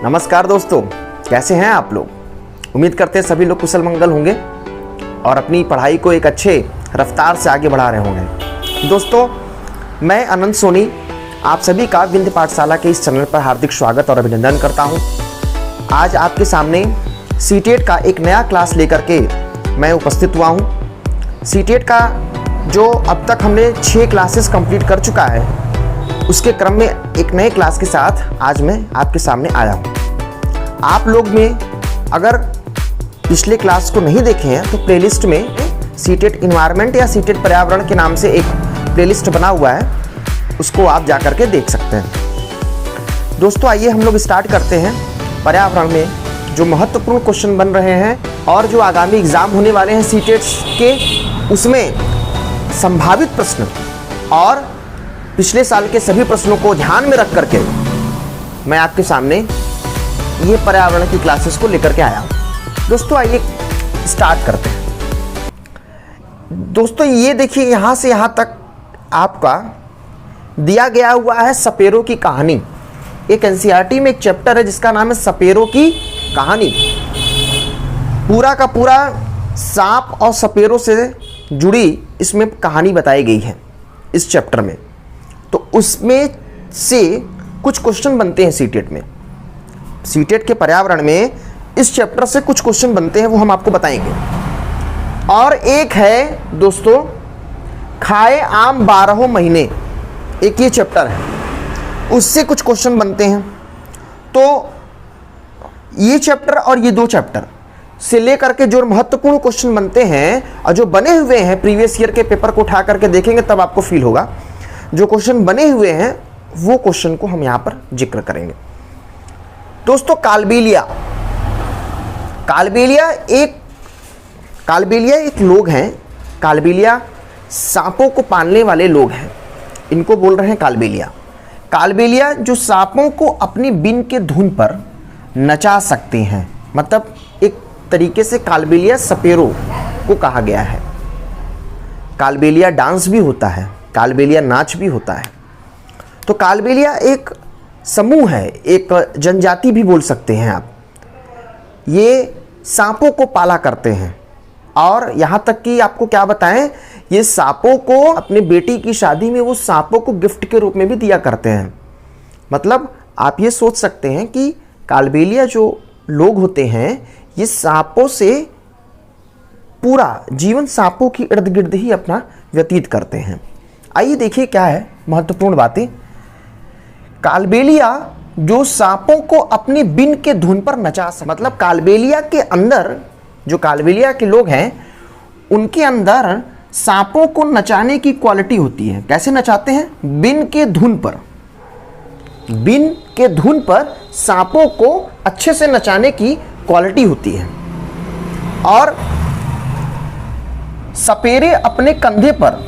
नमस्कार दोस्तों, कैसे हैं आप लोग। उम्मीद करते हैं सभी लोग कुशल मंगल होंगे और अपनी पढ़ाई को एक अच्छे रफ्तार से आगे बढ़ा रहे होंगे। दोस्तों, मैं अनंत सोनी आप सभी का विंध्य पाठशाला के इस चैनल पर हार्दिक स्वागत और अभिनंदन करता हूं। आज आपके सामने सीटेट का एक नया क्लास लेकर के मैं उपस्थित हुआ हूं। सीटेट का जो अब तक हमने 6 क्लासेस कंप्लीट कर चुका है, उसके क्रम में एक नए क्लास के साथ आज मैं आपके सामने आया हूँ। आप लोग में अगर पिछले क्लास को नहीं देखे हैं तो प्लेलिस्ट में सीटेट इन्वायरमेंट या सीटेट पर्यावरण के नाम से एक प्लेलिस्ट बना हुआ है, उसको आप जा करके देख सकते हैं। दोस्तों, आइए हम लोग स्टार्ट करते हैं। पर्यावरण में जो महत्वपूर्ण क्वेश्चन बन रहे हैं और जो आगामी एग्जाम होने वाले हैं सीटेट के, उसमें संभावित प्रश्न और पिछले साल के सभी प्रश्नों को ध्यान में रख करके मैं आपके सामने ये पर्यावरण की क्लासेस को लेकर के आया हूँ। दोस्तों, आइए स्टार्ट करते हैं। दोस्तों, ये देखिए, यहाँ से यहाँ तक आपका दिया गया हुआ है सपेरों की कहानी। एक एनसीईआरटी में एक चैप्टर है जिसका नाम है सपेरों की कहानी। पूरा का पूरा सांप और सपेरों से जुड़ी इसमें कहानी बताई गई है इस चैप्टर में। तो उसमें से कुछ क्वेश्चन बनते हैं सीटेट में। सीटेट के पर्यावरण में इस चैप्टर से कुछ क्वेश्चन बनते हैं, वो हम आपको बताएंगे। और एक है दोस्तों, खाए आम 12 महीने, एक ये चैप्टर है, उससे कुछ क्वेश्चन बनते हैं। तो ये चैप्टर और ये 2 चैप्टर से लेकर के जो महत्वपूर्ण क्वेश्चन बनते हैं और जो बने हुए हैं, प्रीवियस ईयर के पेपर को उठा करके देखेंगे तब आपको फील होगा। जो क्वेश्चन बने हुए हैं वो क्वेश्चन को हम यहां पर जिक्र करेंगे। दोस्तों, कालबेलिया एक लोग हैं। कालबेलिया सांपों को पालने वाले लोग हैं, इनको बोल रहे हैं कालबेलिया। कालबेलिया जो सांपों को अपनी बिन के धुन पर नचा सकते हैं, मतलब एक तरीके से कालबेलिया सपेरों को कहा गया है। कालबेलिया डांस भी होता है, कालबेलिया नाच भी होता है। तो कालबेलिया एक समूह है, एक जनजाति भी बोल सकते हैं आप। ये सांपों को पाला करते हैं और यहाँ तक कि आपको क्या बताएं, ये सांपों को अपने बेटी की शादी में वो सांपों को गिफ्ट के रूप में भी दिया करते हैं। मतलब आप ये सोच सकते हैं कि कालबेलिया जो लोग होते हैं ये सांपों से पूरा जीवन सांपों की इर्द गिर्द ही अपना व्यतीत करते हैं। आइए देखिए क्या है महत्वपूर्ण बातें। कालबेलिया जो सांपों को अपनी बिन के धुन पर नचा सकते, मतलब कालबेलिया के अंदर, जो कालबेलिया के लोग हैं उनके अंदर सांपों को नचाने की क्वालिटी होती है। कैसे नचाते हैं? बिन के धुन पर। बिन के धुन पर सांपों को अच्छे से नचाने की क्वालिटी होती है। और सपेरे अपने कंधे पर,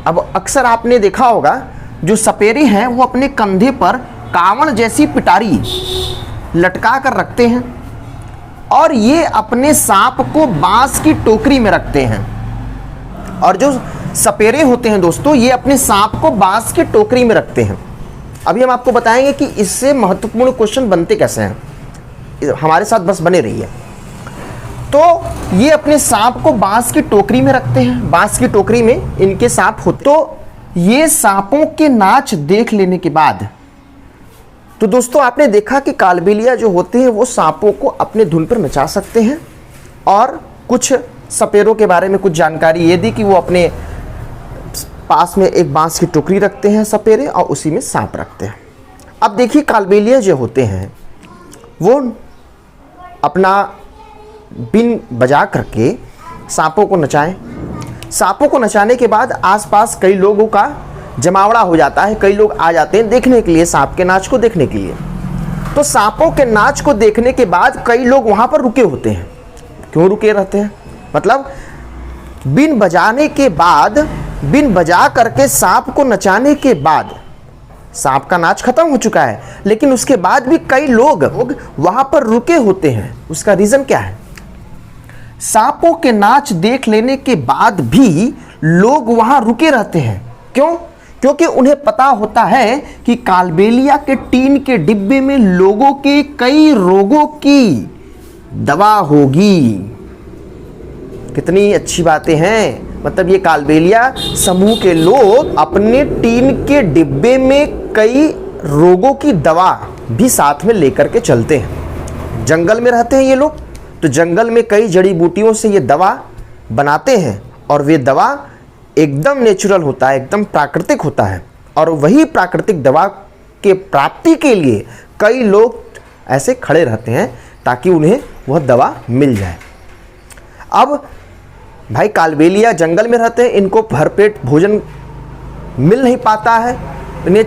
अब अक्सर आपने देखा होगा जो सपेरे हैं वो अपने कंधे पर कावड़ जैसी पिटारी लटका कर रखते हैं और ये अपने सांप को बांस की टोकरी में रखते हैं। और जो सपेरे होते हैं दोस्तों, ये अपने सांप को बांस की टोकरी में रखते हैं। अभी हम आपको बताएंगे कि इससे महत्वपूर्ण क्वेश्चन बनते कैसे हैं, हमारे साथ बस बने रहिए। तो ये अपने सांप को बांस की टोकरी में रखते हैं, बांस की टोकरी में इनके सांप होते। तो ये सांपों के नाच देख लेने के बाद, तो दोस्तों आपने देखा कि कालबेलिया जो होते हैं वो सांपों को अपने धुन पर नचा सकते हैं। और कुछ सपेरों के बारे में कुछ जानकारी ये दी कि वो अपने पास में एक बांस की टोकरी रखते हैं सपेरे और उसी में सांप रखते हैं। अब देखिए, कालबेलिया जो होते हैं वो अपना बिन बजा करके सांपों को नचाएं। सांपों को नचाने के बाद आसपास कई लोगों का जमावड़ा हो जाता है, कई लोग आ जाते हैं देखने के लिए, सांप के नाच को देखने के लिए। तो सांपों के नाच को देखने के बाद कई लोग वहां पर रुके होते हैं। क्यों रुके रहते हैं? मतलब बिन बजाने के बाद, बिन बजा करके सांप को नचाने के बाद सांप का नाच खत्म हो चुका है, लेकिन उसके बाद भी कई लोग वहां पर रुके होते हैं। उसका रीजन क्या है? सांपों के नाच देख लेने के बाद भी लोग वहां रुके रहते हैं। क्यों? क्योंकि उन्हें पता होता है कि कालबेलिया के टीन के डिब्बे में लोगों के कई रोगों की दवा होगी। कितनी अच्छी बातें हैं। मतलब ये कालबेलिया समूह के लोग अपने टीन के डिब्बे में कई रोगों की दवा भी साथ में लेकर के चलते हैं। जंगल में रहते हैं ये लोग, तो जंगल में कई जड़ी बूटियों से ये दवा बनाते हैं और वे दवा एकदम नेचुरल होता है, एकदम प्राकृतिक होता है। और वही प्राकृतिक दवा के प्राप्ति के लिए कई लोग ऐसे खड़े रहते हैं ताकि उन्हें वह दवा मिल जाए। अब भाई कालबेलिया जंगल में रहते हैं, इनको भरपेट भोजन मिल नहीं पाता है, इन्हें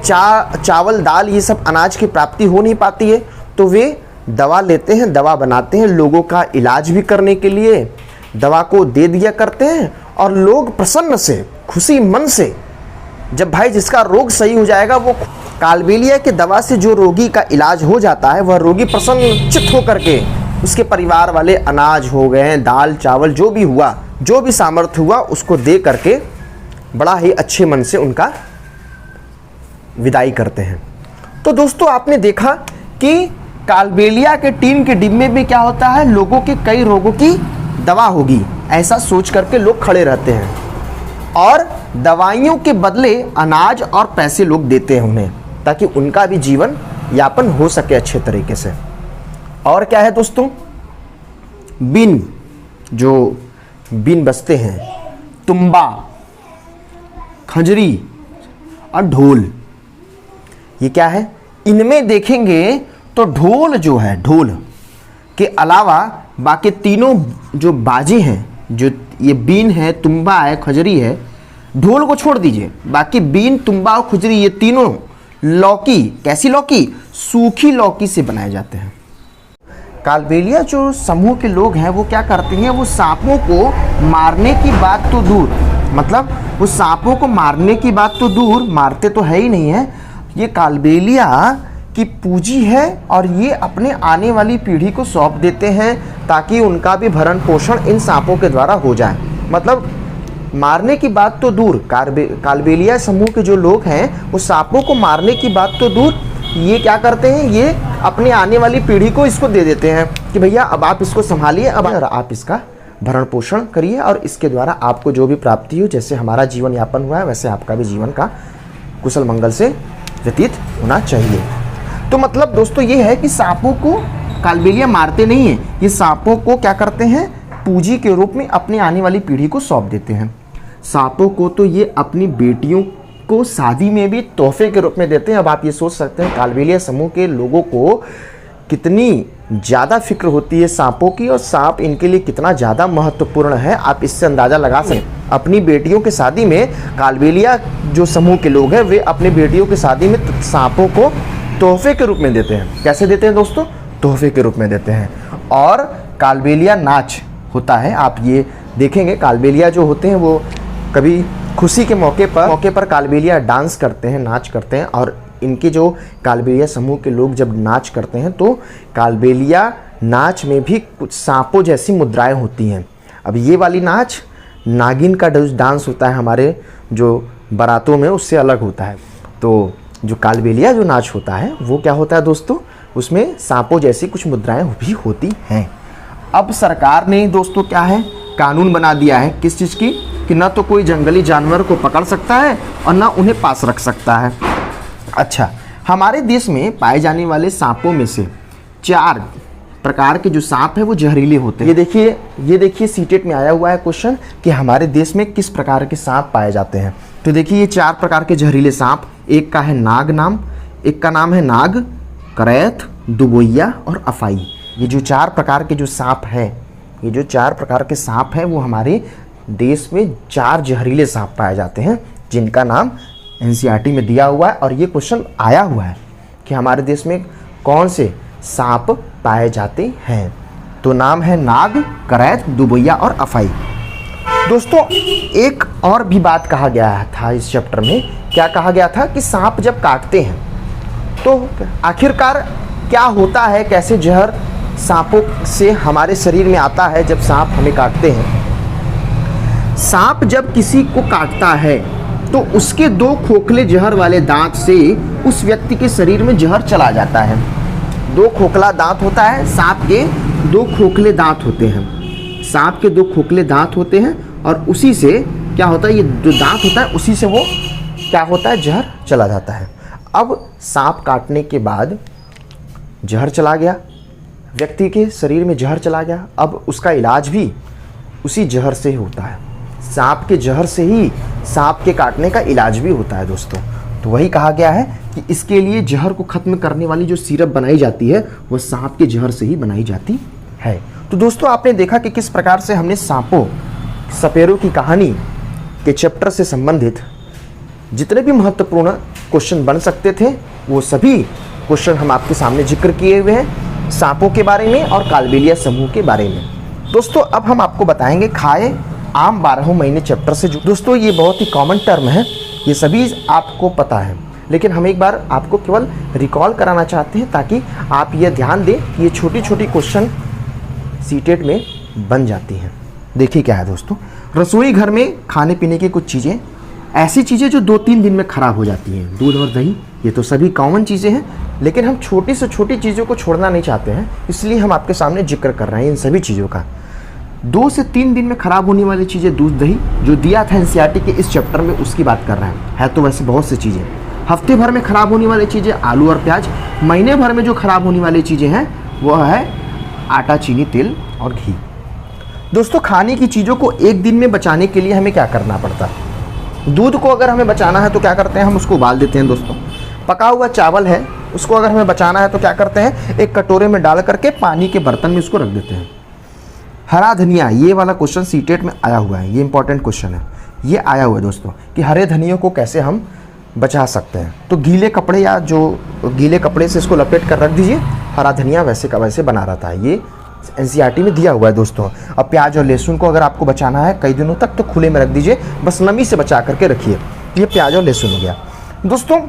चावल दाल ये सब अनाज की प्राप्ति हो नहीं पाती है, तो वे दवा लेते हैं, दवा बनाते हैं लोगों का इलाज भी करने के लिए, दवा को दे दिया करते हैं और लोग प्रसन्न से, खुशी मन से, जब भाई जिसका रोग सही हो जाएगा, वो कालबेलिया की दवा से जो रोगी का इलाज हो जाता है, वह रोगी प्रसन्नचित्त होकर के उसके परिवार वाले अनाज हो गए, दाल चावल जो भी हुआ, जो भी सामर्थ्य हुआ, उसको दे करके बड़ा ही अच्छे मन से उनका विदाई करते हैं। तो दोस्तों आपने देखा कि कालबेलिया के टीन के डिब्बे में क्या होता है, लोगों के कई रोगों की दवा होगी, ऐसा सोच करके लोग खड़े रहते हैं और दवाइयों के बदले अनाज और पैसे लोग देते हैं उन्हें, ताकि उनका भी जीवन यापन हो सके अच्छे तरीके से। और क्या है दोस्तों, बीन, जो बीन बजते हैं, तुम्बा, खंजरी और ढोल, ये क्या है, इनमें देखेंगे तो ढोल जो है, ढोल के अलावा बाकी तीनों जो बाजे हैं, जो ये बीन है, तुम्बा है, खजरी है, ढोल को छोड़ दीजिए, बाकी बीन, तुम्बा और खुजरी ये तीनों लौकी, कैसी लौकी, सूखी लौकी से बनाए जाते हैं। कालबेलिया जो समूह के लोग हैं वो क्या करते हैं, वो सांपों को मारने की बात तो दूर, मतलब वो सांपों को मारने की बात तो दूर, मारते तो है ही नहीं है, ये कालबेलिया की पूंजी है और ये अपने आने वाली पीढ़ी को सौंप देते हैं ताकि उनका भी भरण पोषण इन सांपों के द्वारा हो जाए। मतलब मारने की बात तो दूर, कालबेलिया समूह के जो लोग हैं वो सांपों को मारने की बात तो दूर, ये क्या करते हैं, ये अपने आने वाली पीढ़ी को इसको दे देते हैं कि भैया अब आप इसको संभालिए, अब आप इसका भरण पोषण करिए और इसके द्वारा आपको जो भी प्राप्ति हो, जैसे हमारा जीवन यापन हुआ है वैसे आपका भी जीवन का कुशल मंगल से व्यतीत होना चाहिए। तो मतलब दोस्तों ये है कि सांपों को कालबेलिया मारते नहीं है, ये सांपों को क्या करते हैं, पूंजी के रूप में अपने आने वाली पीढ़ी को सौंप देते हैं। सांपों को तो ये अपनी बेटियों को शादी में भी तोहफे के रूप में देते हैं। अब आप ये सोच सकते हैं कालबेलिया समूह के लोगों को कितनी ज़्यादा फिक्र होती है सांपों की, और सांप इनके लिए कितना ज़्यादा महत्वपूर्ण है, आप इससे अंदाज़ा लगा सकते हैं। अपनी बेटियों की शादी में कालबेलिया जो समूह के लोग हैं वे अपनी बेटियों की शादी में सांपों को तोहफे के रूप में देते हैं। कैसे देते हैं दोस्तों, तोहफे के रूप में देते हैं। और कालबेलिया नाच होता है, आप ये देखेंगे कालबेलिया जो होते हैं वो कभी खुशी के मौके पर कालबेलिया डांस करते हैं, नाच करते हैं। और इनके जो कालबेलिया समूह के लोग जब नाच करते हैं तो कालबेलिया नाच में भी कुछ सांपों जैसी मुद्राएं होती हैं। अब ये वाली नाच नागिन का डांस होता है हमारे जो बारातों में, उससे अलग होता है। तो जो कालबेलिया जो नाच होता है वो क्या होता है दोस्तों, उसमें सांपों जैसी कुछ मुद्राएं भी होती हैं। अब सरकार ने दोस्तों क्या है, कानून बना दिया है किस चीज़ की, कि ना तो कोई जंगली जानवर को पकड़ सकता है और ना उन्हें पास रख सकता है। अच्छा, हमारे देश में पाए जाने वाले सांपों में से 4 प्रकार के जो सांप है वो जहरीले होते हैं। ये देखिए सीटेट में आया हुआ है क्वेश्चन कि हमारे देश में किस प्रकार के सांप पाए जाते हैं। तो देखिए ये 4 प्रकार के जहरीले सांप, एक का है नाग नाम, एक का नाम है नाग, करैत, दुबोइया और अफाई। ये जो 4 प्रकार के जो सांप है, ये जो 4 प्रकार के सांप हैं वो हमारे देश में 4 जहरीले सांप पाए जाते हैं, जिनका नाम एनसीईआरटी में दिया हुआ है। और ये क्वेश्चन आया हुआ है कि हमारे देश में कौन से सांप पाए जाते हैं। तो नाम है नाग, करैत, दुबोइया और अफाई। दोस्तों एक और भी बात कहा गया था इस चैप्टर में, क्या कहा गया था कि सांप जब काटते हैं तो आखिरकार क्या होता है, कैसे जहर सांपों से हमारे शरीर में आता है जब सांप हमें काटते हैं। सांप जब किसी को काटता है तो उसके 2 खोखले जहर वाले दांत से उस व्यक्ति के शरीर में जहर चला जाता है। 2 खोखला दांत होता है, सांप के 2 खोखले दांत होते हैं, सांप के 2 खोखले दांत होते हैं, और उसी से क्या होता है, ये जो दांत होता है उसी से वो क्या होता है, जहर चला जाता है। अब सांप काटने के बाद जहर चला गया, व्यक्ति के शरीर में जहर चला गया, अब उसका इलाज भी उसी जहर से ही होता है। सांप के जहर से ही सांप के काटने का इलाज भी होता है दोस्तों। तो वही कहा गया है कि इसके लिए जहर को ख़त्म करने वाली जो सिरप बनाई जाती है वह सांप के जहर से ही बनाई जाती है। तो दोस्तों आपने देखा कि किस प्रकार से हमने सांपों सपेरों की कहानी के चैप्टर से संबंधित जितने भी महत्वपूर्ण क्वेश्चन बन सकते थे वो सभी क्वेश्चन हम आपके सामने जिक्र किए हुए हैं, सांपों के बारे में और कालबेलिया समूह के बारे में। दोस्तों अब हम आपको बताएंगे खाए आम 12 महीने चैप्टर से। दोस्तों ये बहुत ही कॉमन टर्म है, ये सभी आपको पता है, लेकिन हम एक बार आपको केवल रिकॉल कराना चाहते हैं ताकि आप ये ध्यान दें कि ये छोटी छोटी क्वेश्चन सीटेट में बन जाती हैं। देखिए क्या है दोस्तों, रसोई घर में खाने पीने की कुछ चीज़ें, ऐसी चीज़ें जो 2-3 दिन में ख़राब हो जाती हैं। दूध और दही, ये तो सभी कॉमन चीज़ें हैं, लेकिन हम छोटी से छोटी चीज़ों को छोड़ना नहीं चाहते हैं, इसलिए हम आपके सामने जिक्र कर रहे हैं इन सभी चीज़ों का। 2 से 3 दिन में ख़राब होने वाली चीज़ें, दूध दही जो दिया था एनसीईआरटी के इस चैप्टर में, उसकी बात कर रहे हैं। है तो वैसे बहुत सी चीज़ें। हफ्ते भर में ख़राब होने वाली चीज़ें आलू और प्याज। महीने भर में जो ख़राब होने वाली चीज़ें हैं वह है आटा, चीनी, तेल और घी। दोस्तों खाने की चीज़ों को 1 दिन में बचाने के लिए हमें क्या करना पड़ता है? दूध को अगर हमें बचाना है तो क्या करते हैं, हम उसको उबाल देते हैं दोस्तों। पका हुआ चावल है, उसको अगर हमें बचाना है तो क्या करते हैं, एक कटोरे में डाल करके पानी के बर्तन में उसको रख देते हैं। हरा धनिया, ये वाला क्वेश्चन सीटेट में आया हुआ है, ये इंपॉर्टेंट क्वेश्चन है, ये आया हुआ है दोस्तों कि हरे धनिया को कैसे हम बचा सकते हैं। तो गीले कपड़े या जो गीले कपड़े से इसको लपेट कर रख दीजिए, हरा धनिया वैसे का वैसे बना रहता है। ये एनसीईआरटी में दिया हुआ है दोस्तों। अब प्याज और लहसुन को अगर आपको बचाना है कई दिनों तक तो खुले में रख दीजिए, बस नमी से बचा करके रखिए। ये प्याज और लहसुन हो गया दोस्तों।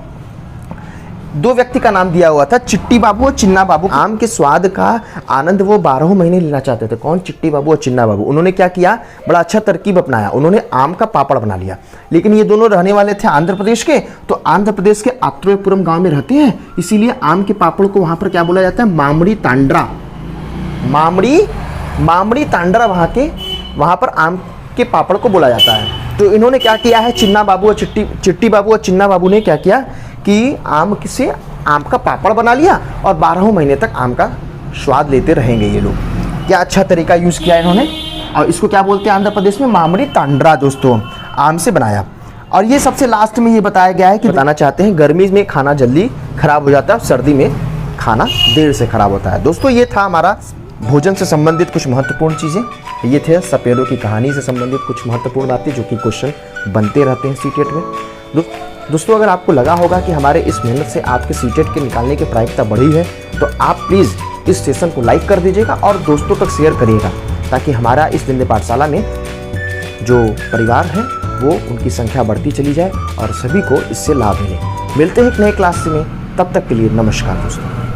2 व्यक्ति का नाम दिया हुआ था, चिट्टी बाबू और चिन्ना बाबू। आम के स्वाद का आनंद वो 12 महीने लेना चाहते थे। कौन? चिट्टी बाबू और चिन्ना बाबू। उन्होंने क्या किया, बड़ा अच्छा तरकीब अपनाया, उन्होंने आम का पापड़ बना लिया। लेकिन ये दोनों रहने वाले थे आंध्र प्रदेश के, तो आंध्र प्रदेश के आत्रेयपुरम गांव में रहते हैं, इसीलिए आम के पापड़ को वहां पर क्या बोला जाता है, मामड़ी तांड्रा। मामड़ी तांड्रा वहां पर आम के पापड़ को बोला जाता है। तो इन्होंने क्या किया है, चिन्ना बाबू और चिट्टी बाबू और चिन्ना बाबू ने क्या किया कि आम से आम का पापड़ बना लिया और 12 महीने तक आम का स्वाद लेते रहेंगे ये लोग। क्या अच्छा तरीका यूज़ किया इन्होंने, और इसको क्या बोलते हैं आंध्र प्रदेश में, मामड़ी तांड्रा दोस्तों, आम से बनाया। और ये सबसे लास्ट में ये बताया गया है कि बताना चाहते हैं गर्मी में खाना जल्दी खराब हो जाता है, सर्दी में खाना देर से खराब होता है। दोस्तों ये था हमारा भोजन से संबंधित कुछ महत्वपूर्ण चीज़ें। ये थे सपेरों की कहानी से संबंधित कुछ महत्वपूर्ण बातें जो कि क्वेश्चन बनते रहते हैं सीटेट में। दोस्तों अगर आपको लगा होगा कि हमारे इस मेहनत से आपके सीटेट के निकालने की प्रायिकता बढ़ी है तो आप प्लीज़ इस सेशन को लाइक कर दीजिएगा और दोस्तों तक शेयर करिएगा, ताकि हमारा इस दिन पाठशाला में जो परिवार है वो उनकी संख्या बढ़ती चली जाए और सभी को इससे लाभ मिले। मिलते हैं एक नए क्लास में, तब तक के लिए नमस्कार दोस्तों।